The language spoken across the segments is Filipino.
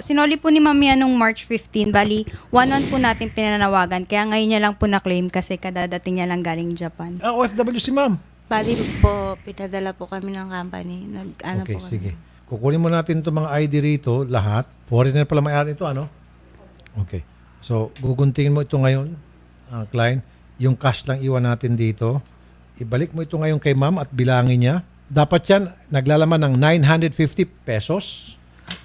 Sinoli po ni Ma'am yan nung March 15. Bali, 1-1 po natin pinanawagan. Kaya ngayon niya lang po na-claim kasi kadadating niya lang galing Japan. OFW si ma'am. Bali po, pinadala po kami ng company. Okay, po kami. sige. Kukunin mo natin itong mga ID rito, lahat. Foreigner pala may-ari ito, ano? Okay. So, guguntingin mo ito ngayon, client. Yung cash lang iwan natin dito. Ibalik mo ito ngayon kay ma'am at bilangin niya. Dapat yan, naglalaman ng 950 pesos.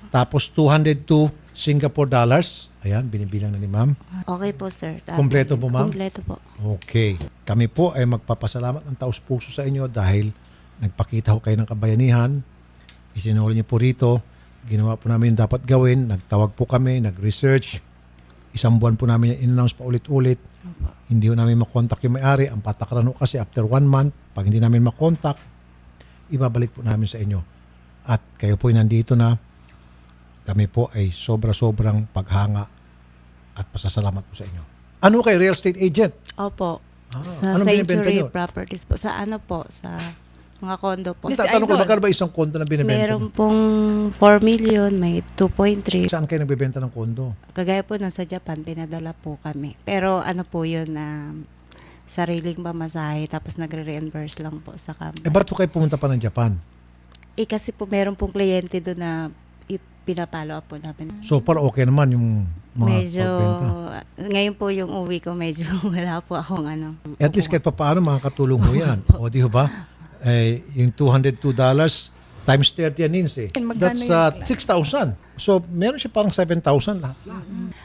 Tapos 202 Singapore dollars. Ayan, binibilang na ni ma'am. Okay po, sir. Kompleto po, ma'am? Kompleto po. Okay. Kami po ay magpapasalamat ng taos-puso sa inyo dahil nagpakita ho kayo ng kabayanihan. Isinuli niyo po rito. Ginawa po namin yung dapat gawin. Nagtawag po kami, nag-research. 1 buwan po namin in-announce pa ulit-ulit. Hindi ho namin makontak yung may-ari. Ang patakaran ho kasi after 1 month, pag hindi namin makontak, ibabalik po namin sa inyo. At kayo po ay nandito na. Kami po ay sobra-sobrang paghanga at pasasalamat po sa inyo. Ano kay real estate agent? Opo. Sa anong binibenta Century niyo? Properties po. Sa ano po? Sa mga condo po. Tatanong ko, magkano ba isang kondo na binibenta Meron niyo? pong 4 million, may 2.3. Saan kayo nagbebenta ng kondo? Kagaya po nasa Japan, pinadala po kami. Pero ano po yun, sariling pamasahe, tapos nagre-reimburse lang po sa company. Ba't po kayo pumunta pa ng Japan? Kasi po meron pong kliyente doon na pinapalo up po namin. So, para okay naman yung mga Medyo, pagbenta. ngayon po yung uwi ko, medyo wala po akong ano. At least kahit pa paano makakatulong ho yan. O di ho ba? Yung $202 times 30 yan means That's 6,000. So, meron siya parang 7,000 lahat.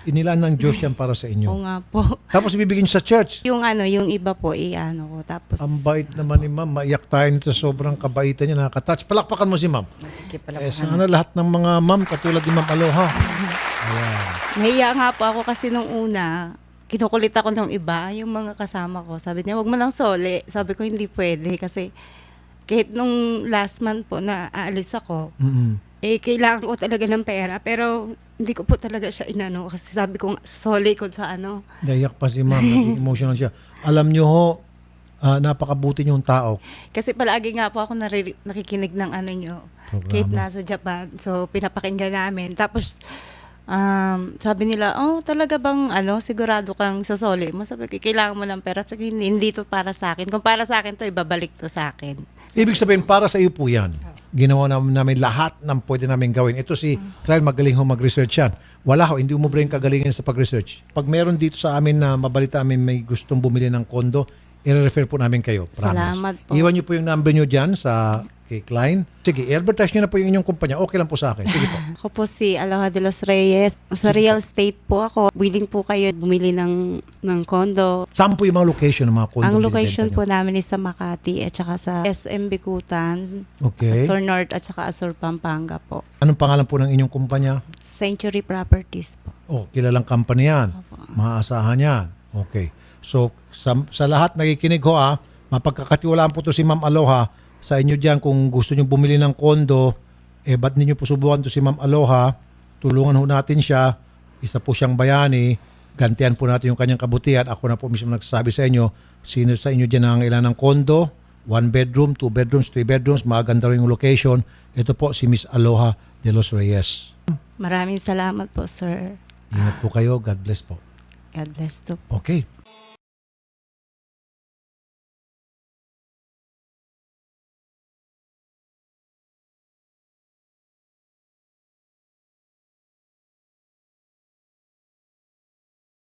Inilaan ng Diyos yan para sa Oo inyo. nga po. Tapos ibibigin sa church. Yung yung iba po, ko. Tapos, Ang bait naman ni ma'am. Maiyak tayo nito sa sobrang kabaitan niya. Nakaka-touch. Palakpakan mo si ma'am. sige pala Sana lahat ng mga ma'am katulad ni Ma'am Aloha. Ayan. nahiya nga po ako kasi nung una, kinukulit ako ng iba, yung mga kasama ko. Sabi niya, wag mo lang sole. Sabi ko, hindi pwede kasi kahit nung last month po na aalis ako, kailangan ko talaga ng pera. Pero hindi ko po talaga siya inano kasi sabi ko, sole ko sa ano. Dayak pa si ma'am. Naging emotional siya. Alam niyo ho, napakabuti niyong tao. Kasi palagi nga po ako nakikinig ng ano nyo, Programa. kahit nasa Japan. So, pinapakinggan namin. Tapos, sabi nila, talaga bang sigurado kang sasoli mo? Sabi ko, kailangan mo ng pera. Sabi ko, hindi to para sa akin. Kung para sa akin to, ibabalik to sa akin. Ibig sabihin, para sa iyo po yan. Ginawa namin lahat ng pwede namin gawin. Ito si Clyde, magaling ho mag-research yan. Wala ho, hindi umubra yung kagalingan sa pag-research. Pag meron dito sa amin na mabalita amin may gustong bumili ng kondo, i-refer po namin kayo. Promise. Salamat po. Iwan niyo po yung number niyo dyan sa kay Klein. Sige, i-advertise niyo na po yung inyong kumpanya. Okay lang po sa akin. Sige po. Ako po si Aloha de los Reyes. Sa real estate po ako. Willing po kayo bumili ng condo. Saan po yung mga location ng mga kondo? Ang binibenta location niyo? po namin is sa Makati at saka sa SM Bikutan, Okay. Azur North at saka Azur Pampanga po. Anong pangalan po ng inyong kumpanya? Century Properties po. Oh, kilalang company yan. Maaasahan yan. Okay. So, sa lahat nakikinig ho mapagkakatiwalaan po to si Ma'am Aloha sa inyo dyan kung gusto nyo bumili ng kondo, ba't ninyo po subukan to si Ma'am Aloha? Tulungan ho natin siya. Isa po siyang bayani. Gantihan po natin yung kanyang kabutihan. Ako na po mismo nagsasabi sa inyo, sino sa inyo dyan ang ilan ng kondo? 1 bedroom, 2 bedrooms, 3 bedrooms, maganda rin yung location. Ito po si Miss Aloha de los Reyes. Maraming salamat po, sir. Ingat po kayo. God bless po. God bless to. Okay.